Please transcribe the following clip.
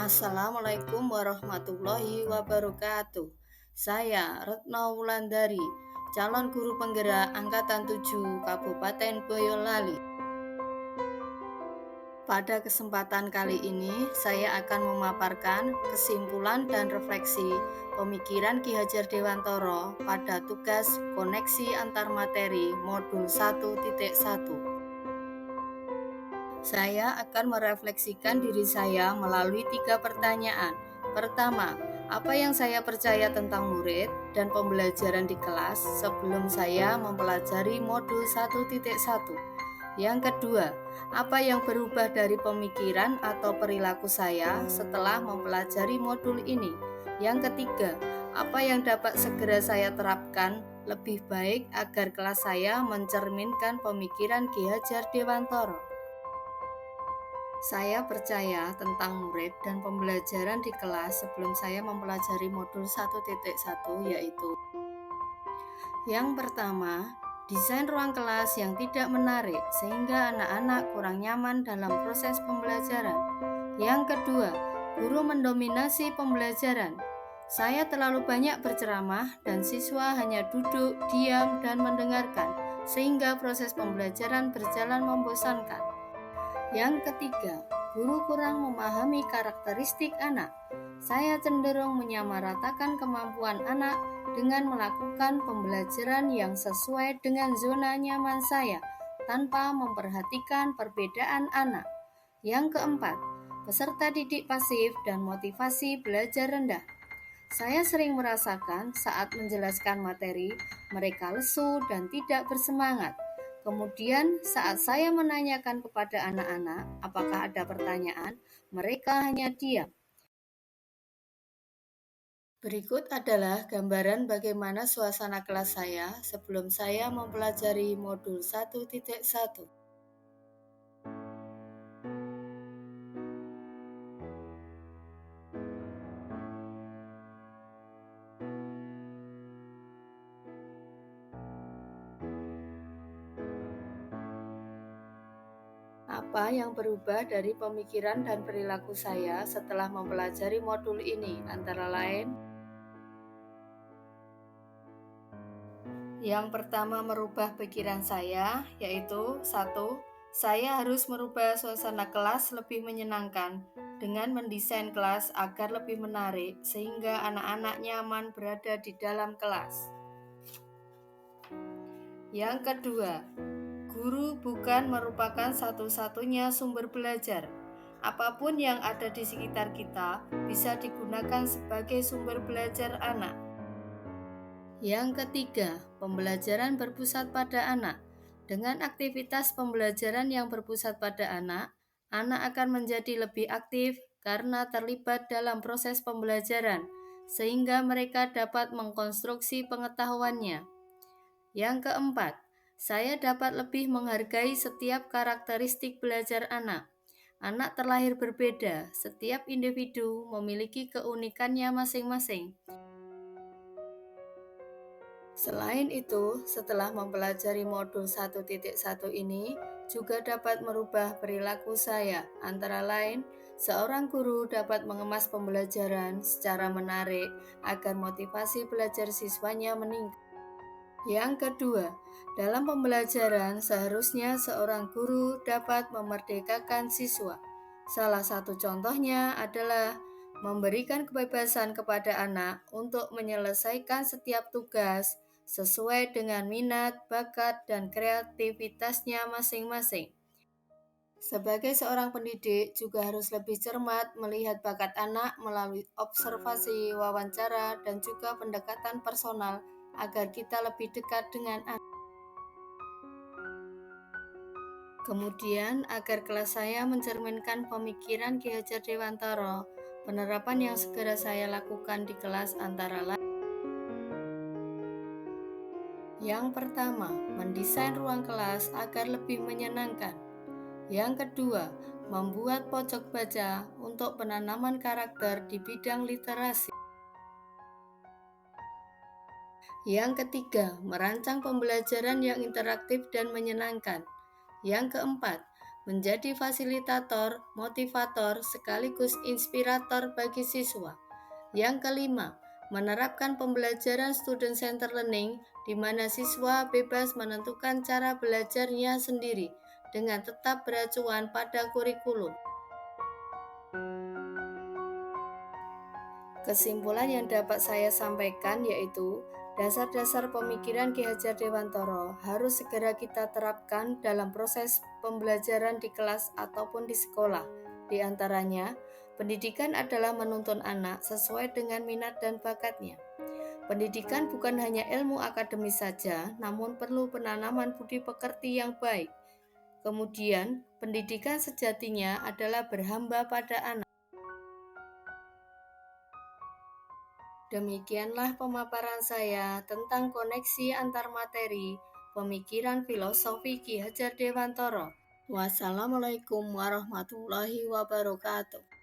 Assalamualaikum warahmatullahi wabarakatuh. Saya Retno Wulandari, calon guru penggerak Angkatan 7 Kabupaten Boyolali. Pada kesempatan kali ini, saya akan memaparkan kesimpulan dan refleksi pemikiran Ki Hajar Dewantoro pada tugas koneksi antar materi modul 1.1. Saya akan merefleksikan diri saya melalui 3 pertanyaan. Pertama, apa yang saya percaya tentang murid dan pembelajaran di kelas sebelum saya mempelajari modul 1.1? Yang kedua, apa yang berubah dari pemikiran atau perilaku saya setelah mempelajari modul ini? Yang ketiga, apa yang dapat segera saya terapkan lebih baik agar kelas saya mencerminkan pemikiran Ki Hajar Dewantoro? Saya percaya tentang murid dan pembelajaran di kelas sebelum saya mempelajari modul 1.1, yaitu yang pertama, desain ruang kelas yang tidak menarik sehingga anak-anak kurang nyaman dalam proses pembelajaran. Yang kedua, guru mendominasi pembelajaran. Saya terlalu banyak berceramah dan siswa hanya duduk, diam, dan mendengarkan sehingga proses pembelajaran berjalan membosankan. Yang ketiga, guru kurang memahami karakteristik anak. Saya cenderung menyamaratakan kemampuan anak dengan melakukan pembelajaran yang sesuai dengan zona nyaman saya, tanpa memperhatikan perbedaan anak. Yang keempat, peserta didik pasif dan motivasi belajar rendah. Saya sering merasakan saat menjelaskan materi, mereka lesu dan tidak bersemangat. Kemudian saat saya menanyakan kepada anak-anak apakah ada pertanyaan, mereka hanya diam. Berikut adalah gambaran bagaimana suasana kelas saya sebelum saya mempelajari modul 1.1. Apa yang berubah dari pemikiran dan perilaku saya setelah mempelajari modul ini? Antara lain, yang pertama merubah pikiran saya, yaitu 1. Saya harus merubah suasana kelas lebih menyenangkan dengan mendesain kelas agar lebih menarik sehingga anak-anak nyaman berada di dalam kelas. Yang kedua, guru bukan merupakan satu-satunya sumber belajar. Apapun yang ada di sekitar kita bisa digunakan sebagai sumber belajar anak. Yang ketiga, pembelajaran berpusat pada anak. Dengan aktivitas pembelajaran yang berpusat pada anak akan menjadi lebih aktif karena terlibat dalam proses pembelajaran, sehingga mereka dapat mengkonstruksi pengetahuannya. Yang keempat, saya dapat lebih menghargai setiap karakteristik belajar anak. Anak terlahir berbeda, setiap individu memiliki keunikannya masing-masing. Selain itu, setelah mempelajari modul 1.1 ini, juga dapat merubah perilaku saya. Antara lain, seorang guru dapat mengemas pembelajaran secara menarik agar motivasi belajar siswanya meningkat. Yang kedua, dalam pembelajaran seharusnya seorang guru dapat memerdekakan siswa. Salah satu contohnya adalah memberikan kebebasan kepada anak untuk menyelesaikan setiap tugas sesuai dengan minat, bakat, dan kreativitasnya masing-masing. Sebagai seorang pendidik juga harus lebih cermat melihat bakat anak melalui observasi, wawancara, dan juga pendekatan personal agar kita lebih dekat dengan anak. Kemudian, agar kelas saya mencerminkan pemikiran Ki Hajar Dewantoro, penerapan yang segera saya lakukan di kelas antara lain. Yang pertama, mendesain ruang kelas agar lebih menyenangkan. Yang kedua, membuat pojok baca untuk penanaman karakter di bidang literasi. Yang ketiga, merancang pembelajaran yang interaktif dan menyenangkan. Yang keempat, menjadi fasilitator, motivator, sekaligus inspirator bagi siswa. Yang kelima, menerapkan pembelajaran student center learning di mana siswa bebas menentukan cara belajarnya sendiri dengan tetap beracuan pada kurikulum. Kesimpulan yang dapat saya sampaikan yaitu dasar-dasar pemikiran Ki Hajar Dewantara harus segera kita terapkan dalam proses pembelajaran di kelas ataupun di sekolah. Di antaranya, pendidikan adalah menuntun anak sesuai dengan minat dan bakatnya. Pendidikan bukan hanya ilmu akademis saja, namun perlu penanaman budi pekerti yang baik. Kemudian, pendidikan sejatinya adalah berhamba pada anak. Demikianlah pemaparan saya tentang koneksi antar materi, pemikiran filosofi Ki Hajar Dewantara. Wassalamualaikum warahmatullahi wabarakatuh.